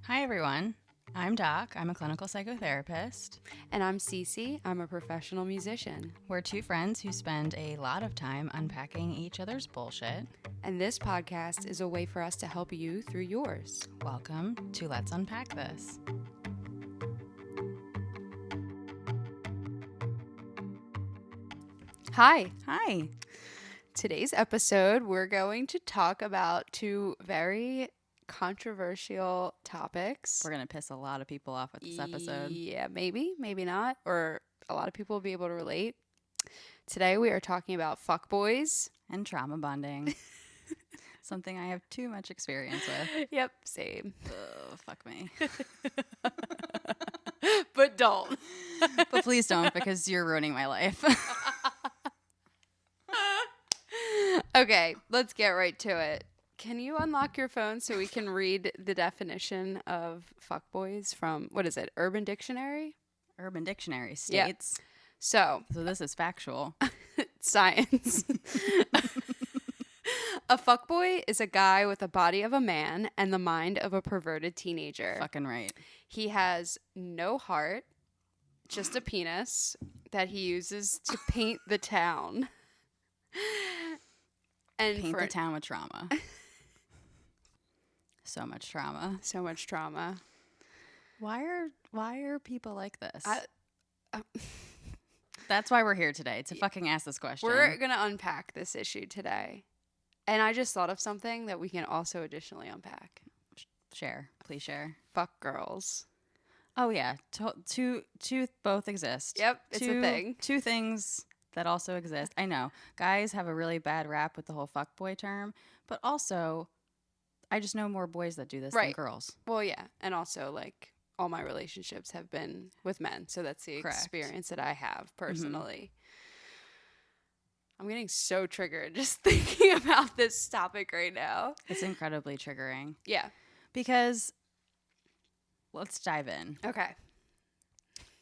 Hi, everyone. I'm Doc. I'm a clinical psychotherapist. And I'm Cece. I'm a professional musician. We're two friends who spend a lot of time unpacking each other's bullshit. And this podcast is a way for us to help you through yours. Welcome to Let's Unpack This. Hi. Hi. Today's episode, we're going to talk about two very controversial topics. We're going to piss a lot of people off with this episode. Yeah, maybe not. Or a lot of people will be able to relate. Today we are talking about fuckboys. And trauma bonding. Something I have too much experience with. Yep, same. Ugh, fuck me. But don't. But please don't, because you're ruining my life. Okay, let's get right to it. Can you unlock your phone so we can read the definition of fuckboys from, what is it, Urban Dictionary? Urban Dictionary states. So, this is factual. science. A fuckboy is a guy with the body of a man and the mind of a perverted teenager. Fucking right. He has no heart, just a penis that he uses to paint the town. And Paint the town with trauma. So much trauma. So much trauma. Why are people like this? That's why we're here today, to fucking ask this question. We're going to unpack this issue today. And I just thought of something that we can also additionally unpack. Share. Please share. Fuck girls. Oh, yeah. Two both exist. Yep, it's a thing. Two things that also exist. I know. Guys have a really bad rap with the whole fuckboy term, but also I just know more boys that do this than girls. Well, yeah. And also, like, all my relationships have been with men. So that's the experience that I have personally. Mm-hmm. I'm getting so triggered just thinking about this topic right now. It's incredibly triggering. Yeah. Because let's dive in. Okay.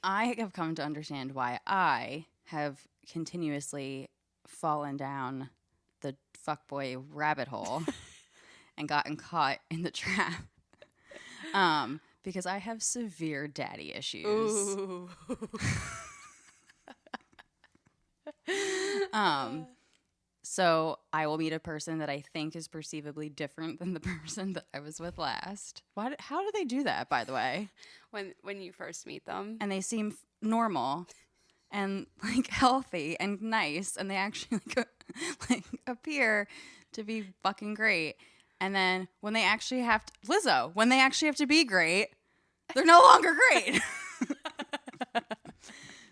I have come to understand why I have continuously fallen down the fuckboy rabbit hole and gotten caught in the trap. Because I have severe daddy issues. Ooh. So I will meet a person that I think is perceivably different than the person that I was with last. How do they do that, by the way? When you first meet them. And they seem normal and like healthy and nice, and they actually like appear to be fucking great. And then when they actually have to be great, they're no longer great.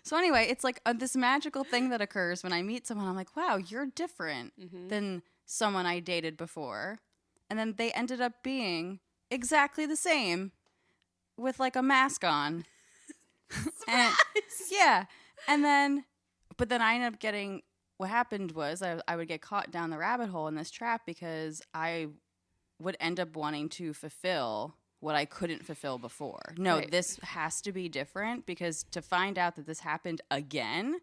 So anyway, it's like this magical thing that occurs when I meet someone. I'm like, wow, you're different than someone I dated before. And then they ended up being exactly the same with like a mask on. And, yeah. But then I ended up getting, what happened was I would get caught down the rabbit hole in this trap because I would end up wanting to fulfill what I couldn't fulfill before. No, This has to be different, because to find out that this happened again,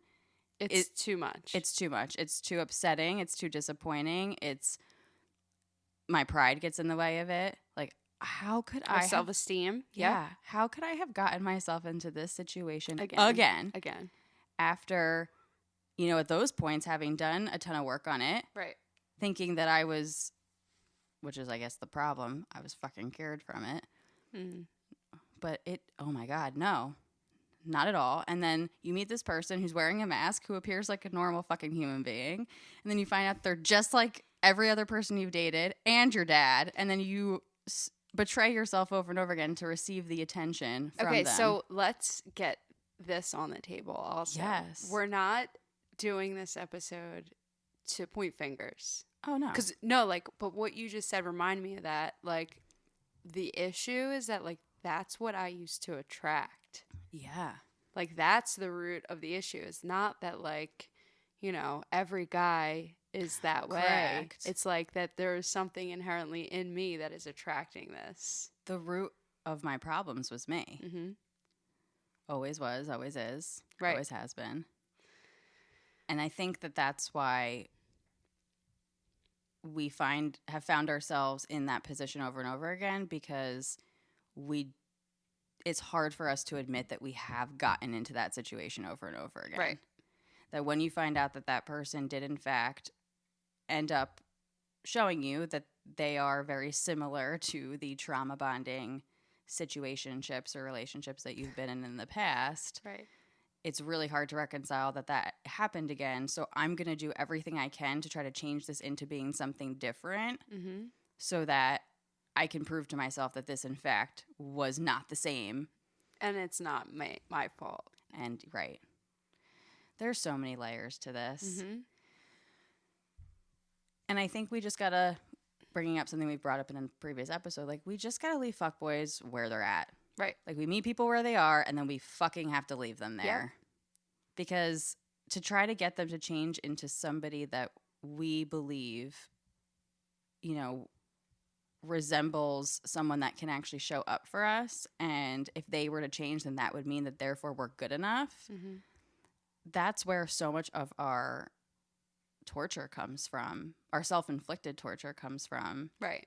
it's too much. It's too much. It's too upsetting. It's too disappointing. My pride gets in the way of it. Like, how could I self-esteem? Yeah. How could I have gotten myself into this situation again? After, at those points, having done a ton of work on it, right? Thinking that I was, which is, I guess, the problem. I was fucking cured from it. But oh my God, no, not at all. And then you meet this person who's wearing a mask who appears like a normal fucking human being. And then you find out they're just like every other person you've dated and your dad. And then you betray yourself over and over again to receive the attention from them. Okay, so let's get this on the table also. Yes. We're not doing this episode to point fingers. Oh, no. But what you just said reminded me of that. Like, the issue is that, like, that's what I used to attract. Yeah. Like, that's the root of the issue. It's not that, like, every guy is that way. Correct. It's like that there is something inherently in me that is attracting this. The root of my problems was me. Mm-hmm. Always was, always is, right. Always has been. And I think that that's why we have found ourselves in that position over and over again, because it's hard for us to admit that we have gotten into that situation over and over again. Right. That when you find out that that person did in fact end up showing you that they are very similar to the trauma bonding situationships or relationships that you've been in the past. Right. It's really hard to reconcile that happened again. So I'm going to do everything I can to try to change this into being something different so that I can prove to myself that this, in fact, was not the same. And it's not my fault. And, right. There's so many layers to this. And I think we just got to, bringing up something we brought up in a previous episode, like, we just got to leave fuckboys where they're at. Right. Like, we meet people where they are, and then we fucking have to leave them there. Yep. Because to try to get them to change into somebody that we believe, you know, resembles someone that can actually show up for us, and if they were to change, then that would mean that therefore we're good enough. That's where so much of our torture comes from. Our self-inflicted torture comes from. Right.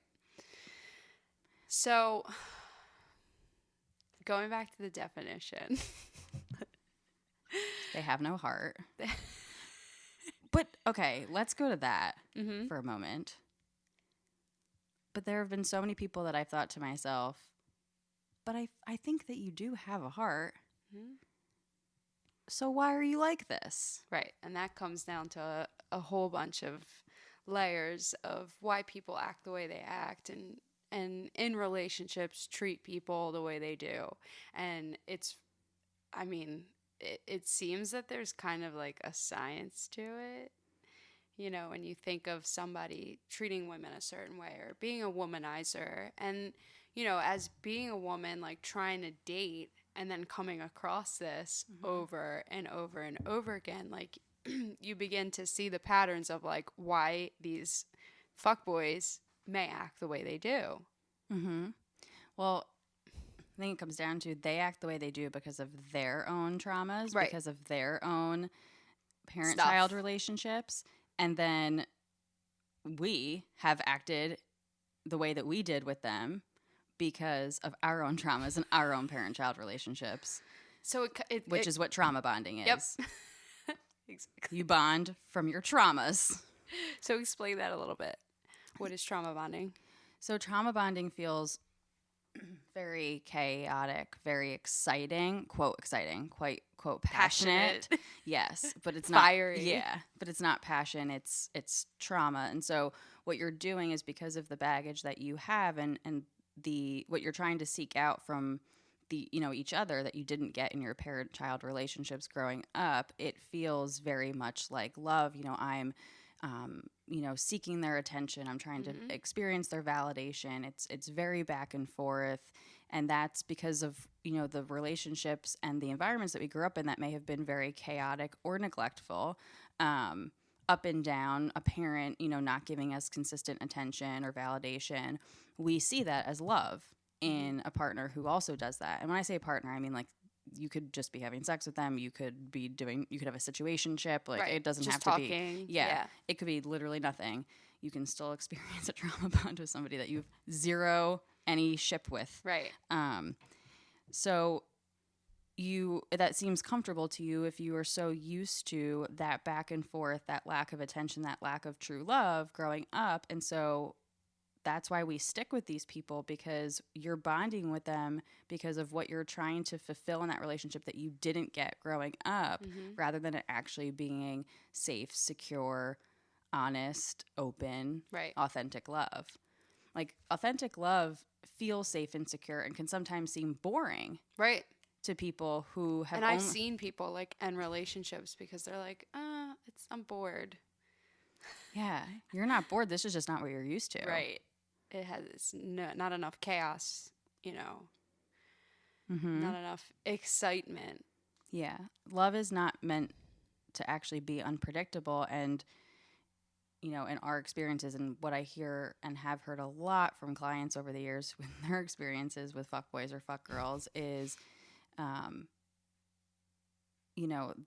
So going back to the definition. They have no heart. But, okay, let's go to that for a moment. But there have been so many people that I've thought to myself, but I think that you do have a heart. So why are you like this? Right. And that comes down to a whole bunch of layers of why people act the way they act and in relationships treat people the way they do. And it seems that there's kind of like a science to it. You know, when you think of somebody treating women a certain way or being a womanizer and, you know, as being a woman, like trying to date and then coming across this over and over and over again, like you begin to see the patterns of like why these fuckboys may act the way they do. Well, I think it comes down to they act the way they do because of their own traumas, because of their own parent-child relationships. And then we have acted the way that we did with them because of our own traumas and our own parent-child relationships. So which is what trauma bonding is. Yep. Exactly. You bond from your traumas. So explain that a little bit. What is trauma bonding? So trauma bonding feels very chaotic, very exciting, quote, passionate. Yes, but it's not fiery. Yeah, but it's not passion, it's trauma. And so what you're doing is because of the baggage that you have and what you're trying to seek out from each other that you didn't get in your parent-child relationships growing up, it feels very much like love. You know, I'm seeking their attention. I'm trying to experience their validation. It's very back and forth. And that's because of, the relationships and the environments that we grew up in that may have been very chaotic or neglectful, up and down, a parent, not giving us consistent attention or validation. We see that as love in a partner who also does that. And when I say partner, I mean like you could just be having sex with them. You could have a situationship. Like it doesn't just have talking. To be. Yeah. It could be literally nothing. You can still experience a trauma bond with somebody that you've zero any ship with. Right. So that seems comfortable to you if you are so used to that back and forth, that lack of attention, that lack of true love growing up. And so that's why we stick with these people, because you're bonding with them because of what you're trying to fulfill in that relationship that you didn't get growing up, rather than it actually being safe, secure, honest, open, authentic love. Like authentic love feels safe and secure and can sometimes seem boring. Right. To people who have. And I've seen people like end relationships because they're like, I'm bored. Yeah. You're not bored. This is just not what you're used to. Right. It's not enough chaos, not enough excitement. Yeah. Love is not meant to actually be unpredictable. And, in our experiences and what I hear and have heard a lot from clients over the years with their experiences with fuckboys or fuckgirls is,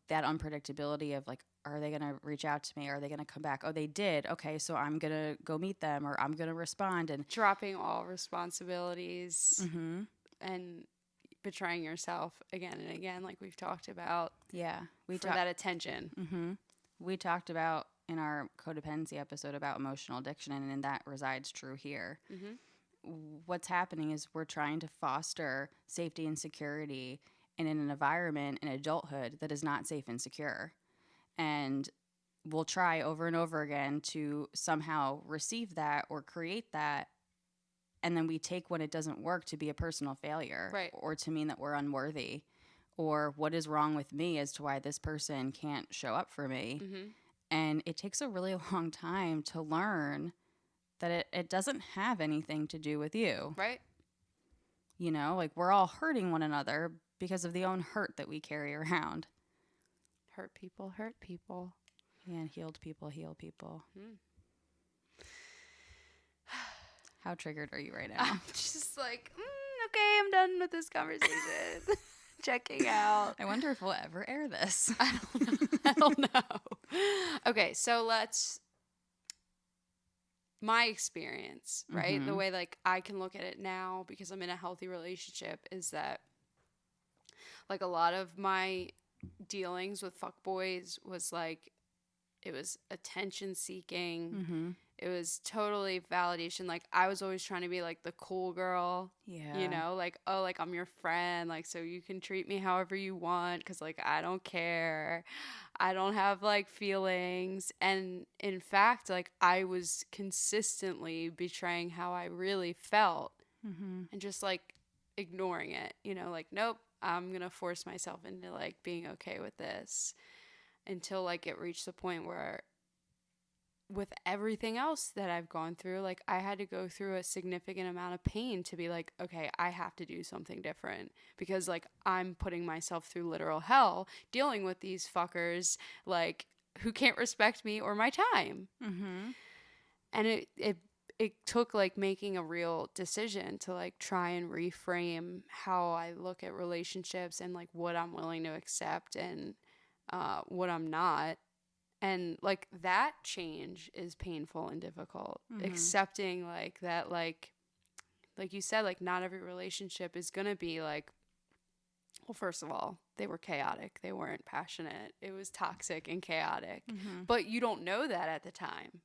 that unpredictability of like, are they going to reach out to me? Are they going to come back? Oh, they did. Okay, so I'm going to go meet them, or I'm going to respond. And dropping all responsibilities. and betraying yourself again and again, like we've talked about. Yeah. For that attention. Mm-hmm. We talked about in our codependency episode about emotional addiction, and that resides true here. Mm-hmm. What's happening is we're trying to foster safety and security in an environment in adulthood that is not safe and secure. And we'll try over and over again to somehow receive that or create that. And then we take when it doesn't work to be a personal failure, right, or to mean that we're unworthy, or what is wrong with me as to why this person can't show up for me. Mm-hmm. And it takes a really long time to learn that it doesn't have anything to do with you. Right. You know, like we're all hurting one another because of the own hurt that we carry around. Hurt people hurt people. Yeah, and healed people heal people. How triggered are you right now? I'm just like, okay, I'm done with this conversation. Checking out. I wonder if we'll ever air this. I don't know. Okay, so my experience, right? Mm-hmm. The way like I can look at it now because I'm in a healthy relationship is that like a lot of my dealings with fuckboys was like, it was attention seeking. Mm-hmm. It was totally validation. Like I was always trying to be like the cool girl. Yeah. You know, like, oh, like I'm your friend. Like, so you can treat me however you want. 'Cause like, I don't care. I don't have like feelings. And in fact, like I was consistently betraying how I really felt, mm-hmm. and just like ignoring it, you know, like, nope, I'm going to force myself into like being okay with this until like it reached the point where with everything else that I've gone through, like I had to go through a significant amount of pain to be like, okay, I have to do something different because like I'm putting myself through literal hell dealing with these fuckers like who can't respect me or my time. Mm-hmm. And it took like making a real decision to like try and reframe how I look at relationships and like what I'm willing to accept and what I'm not. And like that change is painful and difficult. Mm-hmm. Accepting like that, like you said, like not every relationship is going to be like, well, first of all, they were chaotic. They weren't passionate. It was toxic and chaotic. Mm-hmm. But you don't know that at the time.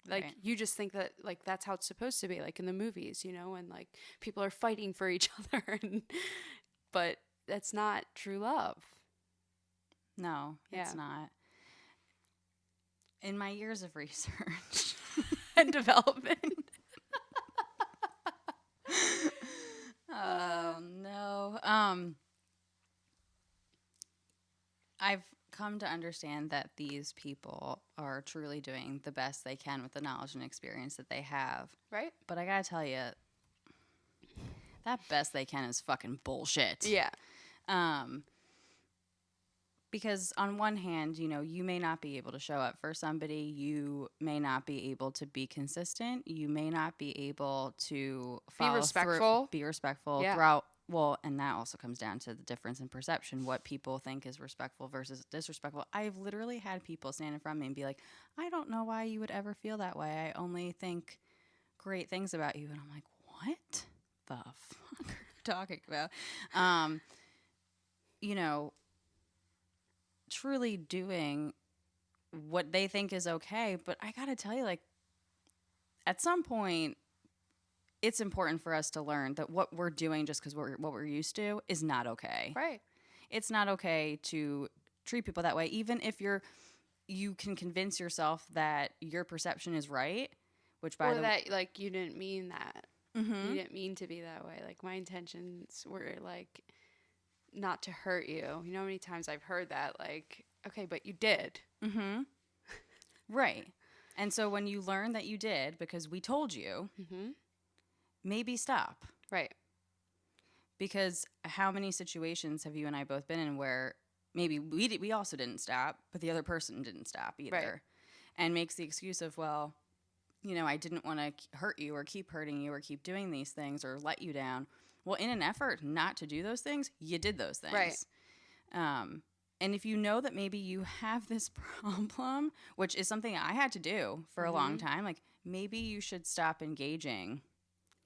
Like right. You just think that like that's how it's supposed to be, like in the movies, you know, and like people are fighting for each other. But that's not true love. No, it's not. In my years of research and development. Oh, no. I've come to understand that these people are truly doing the best they can with the knowledge and experience that they have. Right. But I gotta tell you, that best they can is fucking bullshit. Yeah. Because on one hand, you know, you may not be able to show up for somebody. You may not be able to be consistent. You may not be able to follow be respectful yeah. throughout. Well, and that also comes down to the difference in perception, what people think is respectful versus disrespectful. I've literally had people stand in front of me and be like, I don't know why you would ever feel that way. I only think great things about you. And I'm like, what the fuck are you talking about? You know, truly doing what they think is okay. But I gotta tell you, like, at some point, it's important for us to learn that what we're doing just because what we're used to is not okay. Right. It's not okay to treat people that way, even if you can convince yourself that your perception is right, which by the that like you didn't mean that. Mm-hmm. You didn't mean to be that way. Like my intentions were like not to hurt you. You know how many times I've heard that? Like, okay, but you did. Mm-hmm. Right. And so when you learn that you did because we told you, mm-hmm. maybe stop. Right. Because how many situations have you and I both been in where maybe we also didn't stop, but the other person didn't stop either. Right. And makes the excuse of, well, you know, I didn't want to hurt you or keep hurting you or keep doing these things or let you down. Well, in an effort not to do those things, you did those things. Right. And if you know that maybe you have this problem, which is something I had to do for a long time, like maybe you should stop engaging.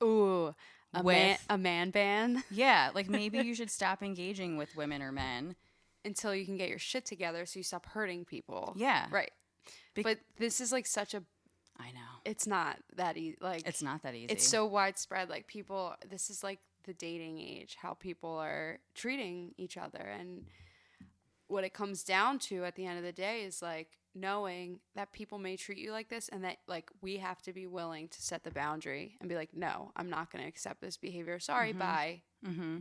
Ooh, a man ban. Yeah, like maybe you should stop engaging with women or men until you can get your shit together so you stop hurting people. Yeah. Right. But this is like such a... I know. It's not that easy. Like, it's not that easy. It's so widespread. Like people, this is like the dating age, how people are treating each other. And what it comes down to at the end of the day is like knowing that people may treat you like this and that like we have to be willing to set the boundary and be like, no, I'm not going to accept this behavior. Sorry, bye. Mm-hmm.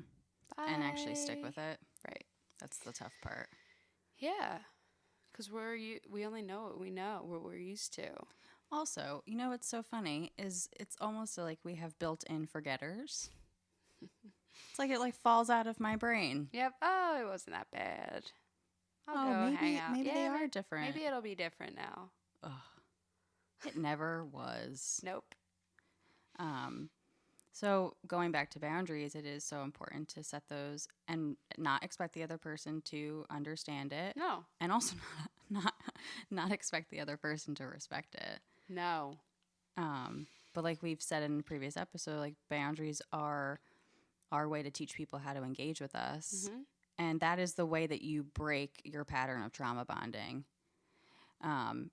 Bye. And actually stick with it. Right. That's the tough part. Yeah. Because we only know what we know, what we're used to. Also, you know what's so funny is it's almost like we have built-in forgetters. It's like it like falls out of my brain. Yep. Oh, it wasn't that bad. I'll go hang out. Maybe they are different. Maybe it'll be different now. Ugh. It never was. Nope. So going back to boundaries, it is so important to set those and not expect the other person to understand it. No. And also not expect the other person to respect it. No. But like we've said in the previous episode, like boundaries are our way to teach people how to engage with us. Mm-hmm. And that is the way that you break your pattern of trauma bonding.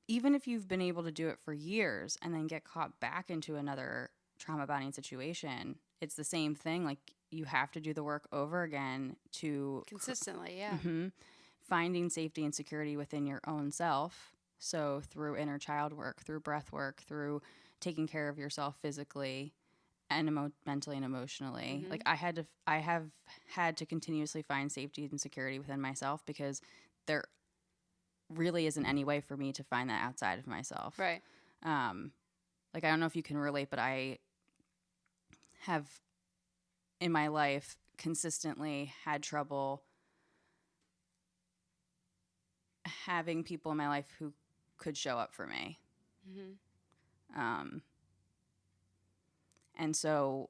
Even if you've been able to do it for years and then get caught back into another trauma bonding situation, it's the same thing. Like you have to do the work over again to consistently, yeah. Mm-hmm, finding safety and security within your own self. So through inner child work, through breath work, through taking care of yourself physically and mentally and emotionally. Mm-hmm. Like I have had to continuously find safety and security within myself because there really isn't any way for me to find that outside of myself. Right. Like I don't know if you can relate, but I have in my life consistently had trouble having people in my life who could show up for me. Mm-hmm. And so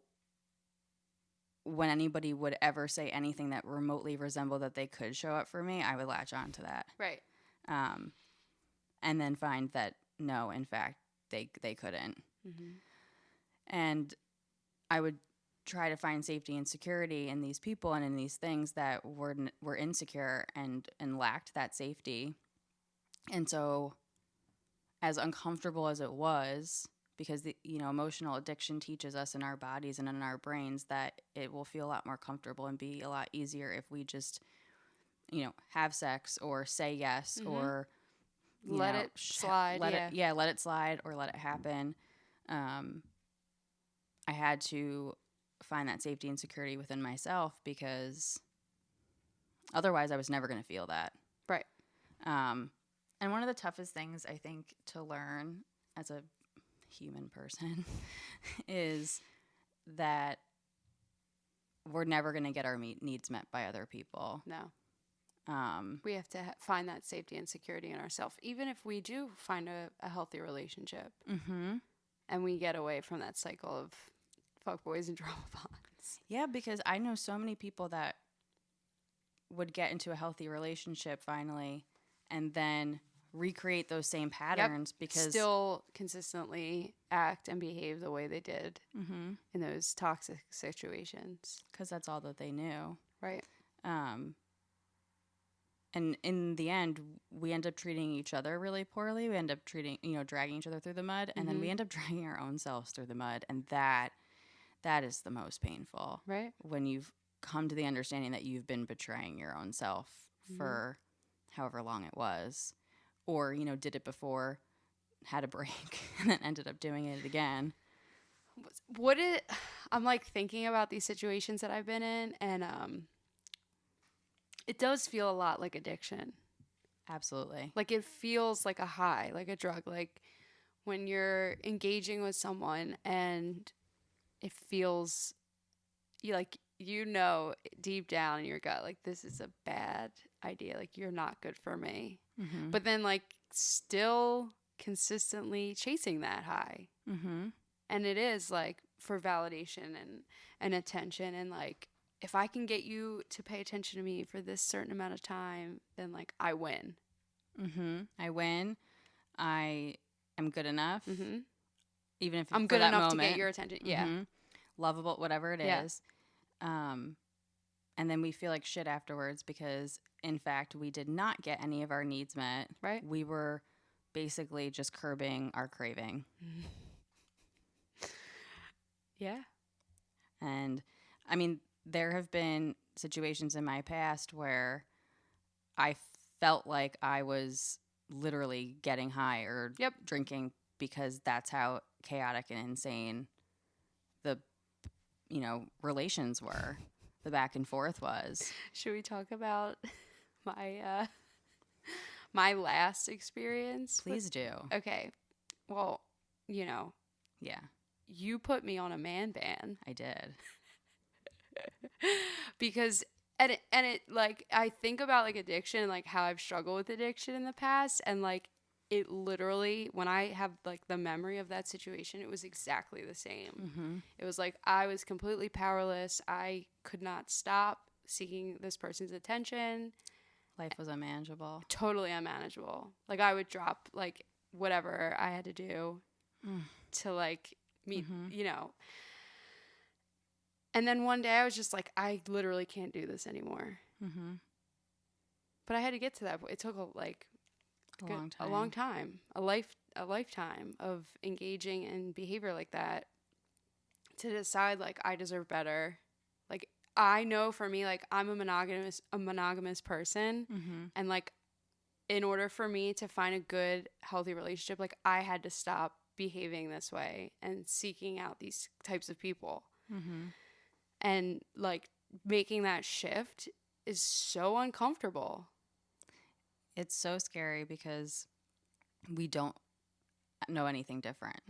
when anybody would ever say anything that remotely resembled that they could show up for me, I would latch on to that. Right. And then find that no, in fact, they couldn't. Mm-hmm. And I would try to find safety and security in these people and in these things that were insecure and lacked that safety. And so as uncomfortable as it was, because the emotional addiction teaches us in our bodies and in our brains that it will feel a lot more comfortable and be a lot easier if we just have sex or say yes. Mm-hmm. Or let it slide. Let it slide or let it happen. I had to find that safety and security within myself because otherwise I was never going to feel that. Right. And one of the toughest things I think to learn as a human person is that we're never going to get our needs met by other people. No. We have to find that safety and security in ourselves, even if we do find a healthy relationship. Mm-hmm. And we get away from that cycle of fuckboys and drama bonds. Yeah, because I know so many people that would get into a healthy relationship finally and then recreate those same patterns. Yep. Because still consistently act and behave the way they did mm-hmm. in those toxic situations. Because that's all that they knew. Right. And in the end, we end up treating each other really poorly. We end up dragging each other through the mud. And mm-hmm. then we end up dragging our own selves through the mud. And that is the most painful. Right. When you've come to the understanding that you've been betraying your own self mm-hmm. for however long it was. Or, did it before, had a break, and then ended up doing it again. I'm like thinking about these situations that I've been in, and it does feel a lot like addiction. Absolutely. Like it feels like a high, like a drug. Like when you're engaging with someone and it feels deep down in your gut, like this is a bad idea. Like you're not good for me. Mm-hmm. But then like still consistently chasing that high. Mm-hmm. And it is like for validation and attention. And like, if I can get you to pay attention to me for this certain amount of time, then like I win. Mm-hmm. I win. I am good enough. Mm-hmm. Even if I'm good enough to get your attention. Yeah. Mm-hmm. lovable, whatever it Yeah. is. And then we feel like shit afterwards because, in fact, we did not get any of our needs met. Right. We were basically just curbing our craving. Yeah. And I mean, there have been situations in my past where I felt like I was literally getting high or Yep. drinking because that's how chaotic and insane the, relations were. The back and forth was. Should we talk about my my last experience? Please do. Okay. Well, Yeah, you put me on a man ban I did. because and it like I think about like addiction and like how I've struggled with addiction in the past, and like it literally, when I have like the memory of that situation, it was exactly the same. Mm-hmm. It was like I was completely powerless. I could not stop seeking this person's attention. Life was unmanageable. Totally unmanageable. Like I would drop like whatever I had to do to like meet, And then one day I was just like, I literally can't do this anymore. Mm-hmm. But I had to get to that point. It took a long time, a lifetime of engaging in behavior like that to decide like I deserve better. Like I know for me, like I'm a monogamous person, and like in order for me to find a good, healthy relationship, like I had to stop behaving this way and seeking out these types of people. And like making that shift is so uncomfortable. It's so scary because we don't know anything different.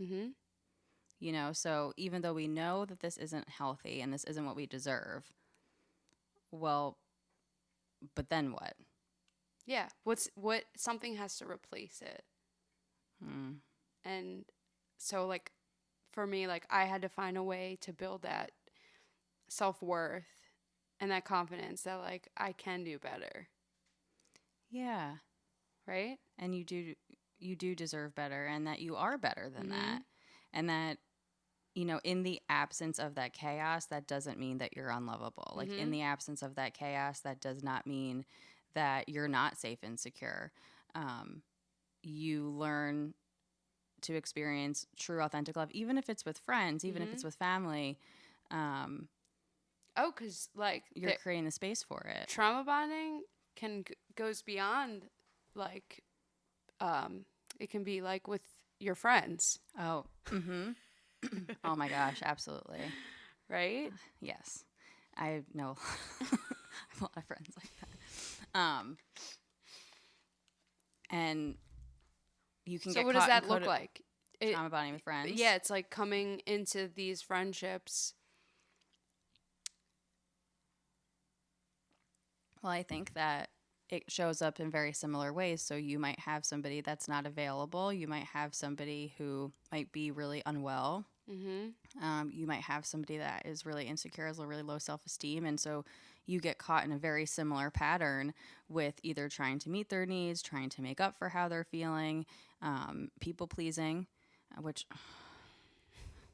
So even though we know that this isn't healthy and this isn't what we deserve, well, but then what? Yeah. Something has to replace it. And so like for me, like I had to find a way to build that self-worth and that confidence that like I can do better. Yeah. Right? And you do deserve better, and that you are better than that. And that, in the absence of that chaos, that doesn't mean that you're unlovable. Like in the absence of that chaos, that does not mean that you're not safe and secure. You learn to experience true, authentic love, even if it's with friends, even if it's with family. Because like you're creating the space for it. Trauma bonding goes beyond like, it can be like with your friends. Oh, oh my gosh, absolutely. Right? Yes, I know a lot of friends like that. And you can get. So what does that look like? Trauma bonding with friends. Yeah, it's like coming into these friendships. Well, I think that it shows up in very similar ways. So you might have somebody that's not available. You might have somebody who might be really unwell. You might have somebody that is really insecure, has a really low self-esteem. And so you get caught in a very similar pattern with either trying to meet their needs, trying to make up for how they're feeling, people pleasing, which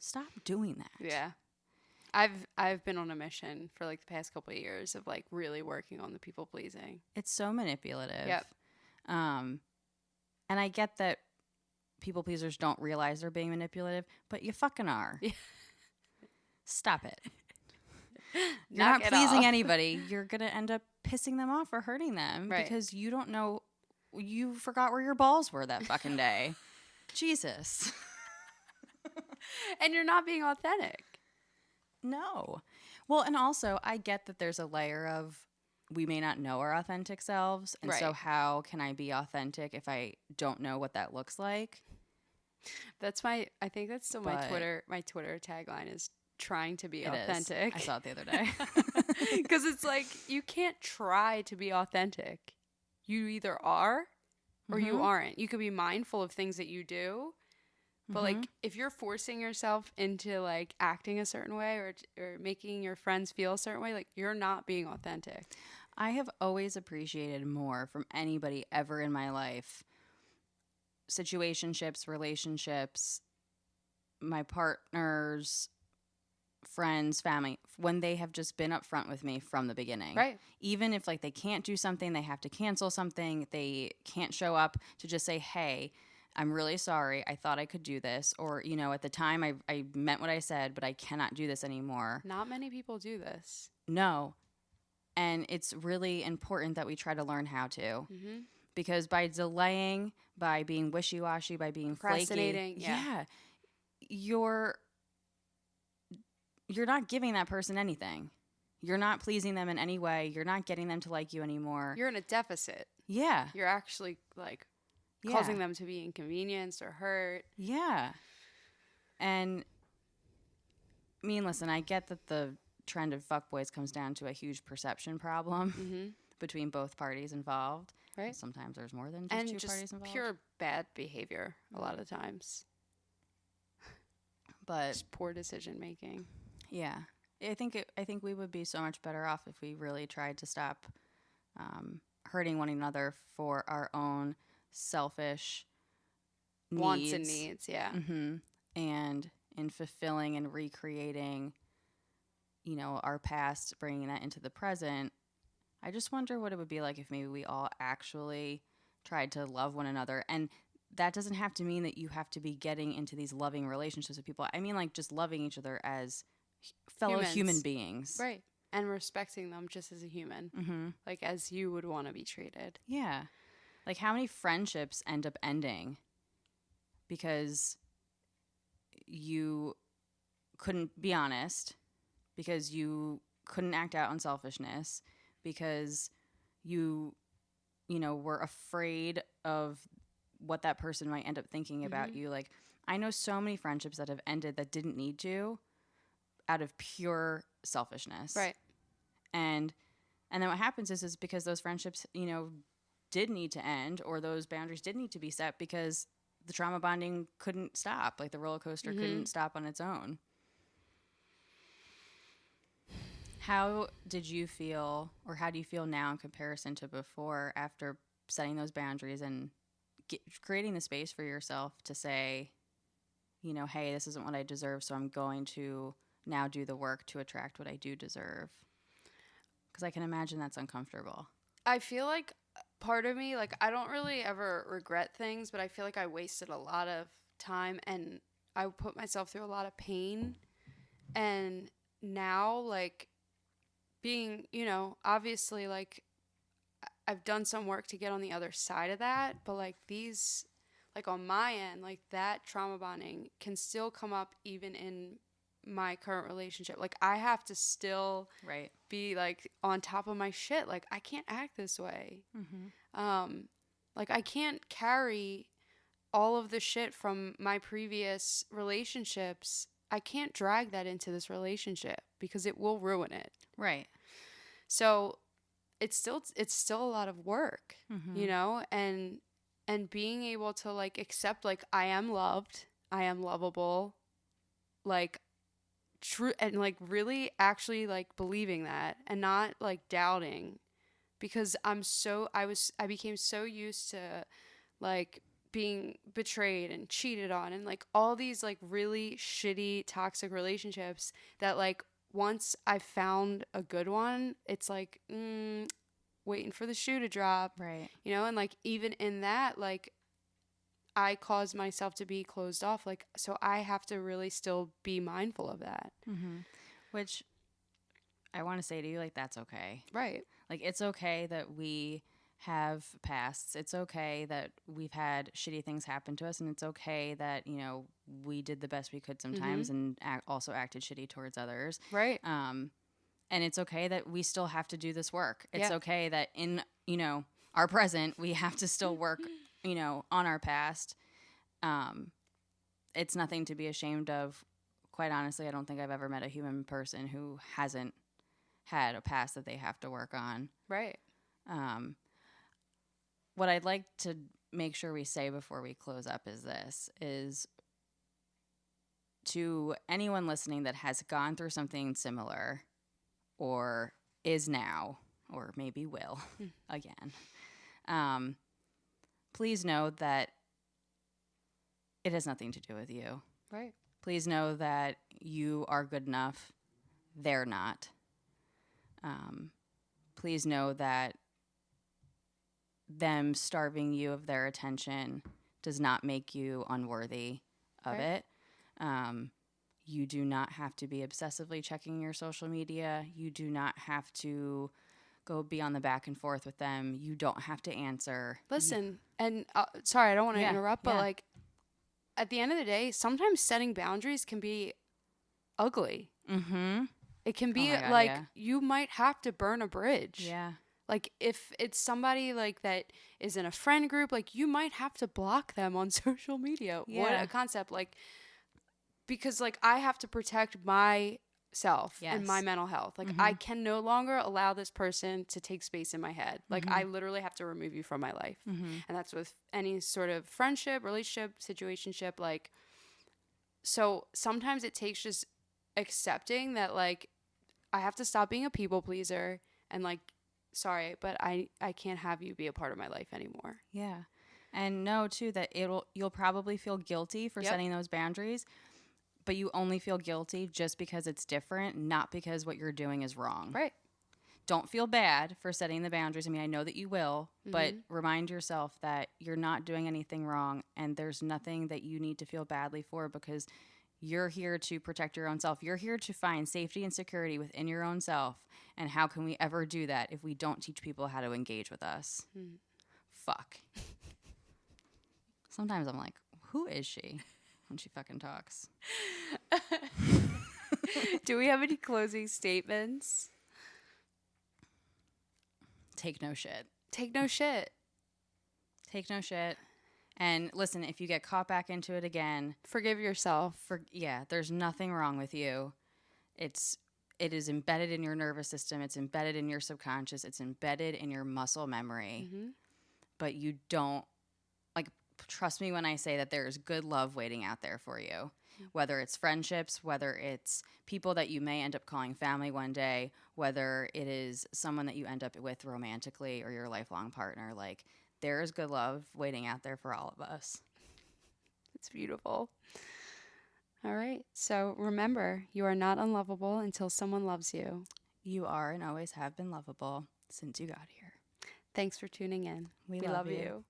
stop doing that. Yeah. I've been on a mission for like the past couple of years of like really working on the people pleasing. It's so manipulative. Yep. And I get that people pleasers don't realize they're being manipulative, but you fucking are. Stop it. You're not pleasing anybody. You're going to end up pissing them off or hurting them because you don't know. You forgot where your balls were that fucking day. Jesus. And you're not being authentic. No. Well, and also I get that there's a layer of we may not know our authentic selves. And so how can I be authentic if I don't know what that looks like? I think that's still my Twitter tagline is trying to be authentic. I saw it the other day. Because it's like, you can't try to be authentic. You either are or you aren't. You could be mindful of things that you do. But like, if you're forcing yourself into like acting a certain way or making your friends feel a certain way, like you're not being authentic. I have always appreciated more from anybody ever in my life. Situationships, relationships, my partners, friends, family, when they have just been upfront with me from the beginning. Right. Even if like they can't do something, they have to cancel something, they can't show up, to just say, hey, I'm really sorry. I thought I could do this. Or, you know, at the time I meant what I said, but I cannot do this anymore. Not many people do this. No. And it's really important that we try to learn how to. Mm-hmm. Because by delaying, by being wishy-washy, by being procrastinating, flaky, you're not giving that person anything. You're not pleasing them in any way. You're not getting them to like you anymore. You're in a deficit. Yeah. You're actually like causing them to be inconvenienced or hurt. Yeah. And I mean, listen, I get that the trend of fuckboys comes down to a huge perception problem between both parties involved. Right. Sometimes there's more than just two parties involved. Pure bad behavior a lot of times. But just poor decision making. Yeah. I think we would be so much better off if we really tried to stop hurting one another for our own selfish wants and needs. Yeah. Mm-hmm. And in fulfilling and recreating, you know, our past, bringing that into the present. I just wonder what it would be like if maybe we all actually tried to love one another. And that doesn't have to mean that you have to be getting into these loving relationships with people. I mean, like, just loving each other as fellow human beings. Right. And respecting them just as a human. Mm-hmm. Like, as you would want to be treated. Yeah. Like, how many friendships end up ending because you couldn't be honest, because you couldn't act out on selfishness, because you know, were afraid of what that person might end up thinking about you. Like, I know so many friendships that have ended that didn't need to, out of pure selfishness. Right. And then what happens is because those friendships, you know, did need to end, or those boundaries did need to be set because the trauma bonding couldn't stop. Like, the roller coaster couldn't stop on its own. How did you feel, or how do you feel now in comparison to before, after setting those boundaries and creating the space for yourself to say, you know, hey, this isn't what I deserve, so I'm going to now do the work to attract what I do deserve? Because I can imagine that's uncomfortable. I feel like part of me, like, I don't really ever regret things, but I feel like I wasted a lot of time and I put myself through a lot of pain. And now, like, being, you know, obviously, like, I've done some work to get on the other side of that, but like these, like on my end, like that trauma bonding can still come up even in my current relationship. Like, I have to still be like on top of my shit. Like, I can't act this way. Like, I can't carry all of the shit from my previous relationships. I can't drag that into this relationship because it will ruin it. Right. So it's still a lot of work, you know, and being able to like accept, like, I am loved, I am lovable, like, true, and like really actually like believing that and not like doubting, because I became so used to like being betrayed and cheated on and like all these like really shitty toxic relationships that like once I found a good one, it's like waiting for the shoe to drop, right? You know, and like even in that, like I caused myself to be closed off, like, so I have to really still be mindful of that. Which I want to say to you, like, that's okay, right? Like, it's okay that we have pasts. It's okay that we've had shitty things happen to us, and it's okay that, you know, we did the best we could sometimes and also acted shitty towards others. Right. And it's okay that we still have to do this work. It's okay that in, you know, our present, we have to still work, you know, on our past. It's nothing to be ashamed of. Quite honestly, I don't think I've ever met a human person who hasn't had a past that they have to work on. Right. What I'd like to make sure we say before we close up is to anyone listening that has gone through something similar or is now, or maybe will again, please know that it has nothing to do with you. Right. Please know that you are good enough they're not. Please know that them starving you of their attention does not make you unworthy of it. You do not have to be obsessively checking your social media. You do not have to go be on the back and forth with them. You don't have to answer. Listen, and sorry, I don't want to interrupt, but like at the end of the day, sometimes setting boundaries can be ugly. It can be you might have to burn a bridge. Yeah. Like if it's somebody like that is in a friend group, like you might have to block them on social media. Yeah. What a concept. Like, because like I have to protect myself and my mental health. Like I can no longer allow this person to take space in my head. Like I literally have to remove you from my life. And that's with any sort of friendship, relationship, situationship. Like, so sometimes it takes just accepting that like I have to stop being a people pleaser and like, sorry, but I can't have you be a part of my life anymore. Yeah. And know too that you'll probably feel guilty for setting those boundaries, but you only feel guilty just because it's different, not because what you're doing is wrong. Right. Don't feel bad for setting the boundaries. I mean, I know that you will, but remind yourself that you're not doing anything wrong and there's nothing that you need to feel badly for, because you're here to protect your own self. You're here to find safety and security within your own self. And how can we ever do that if we don't teach people how to engage with us? Fuck. Sometimes I'm like, who is she when she fucking talks? Do we have any closing statements? Take no shit. Take no shit. Take no shit. And listen, if you get caught back into it again, forgive yourself. There's nothing wrong with you. It is embedded in your nervous system. It's embedded in your subconscious. It's embedded in your muscle memory. But you don't, like, trust me when I say that there's good love waiting out there for you. Whether it's friendships, whether it's people that you may end up calling family one day, whether it is someone that you end up with romantically or your lifelong partner, like, there is good love waiting out there for all of us. It's beautiful. All right. So remember, you are not unlovable until someone loves you. You are and always have been lovable since you got here. Thanks for tuning in. We love you.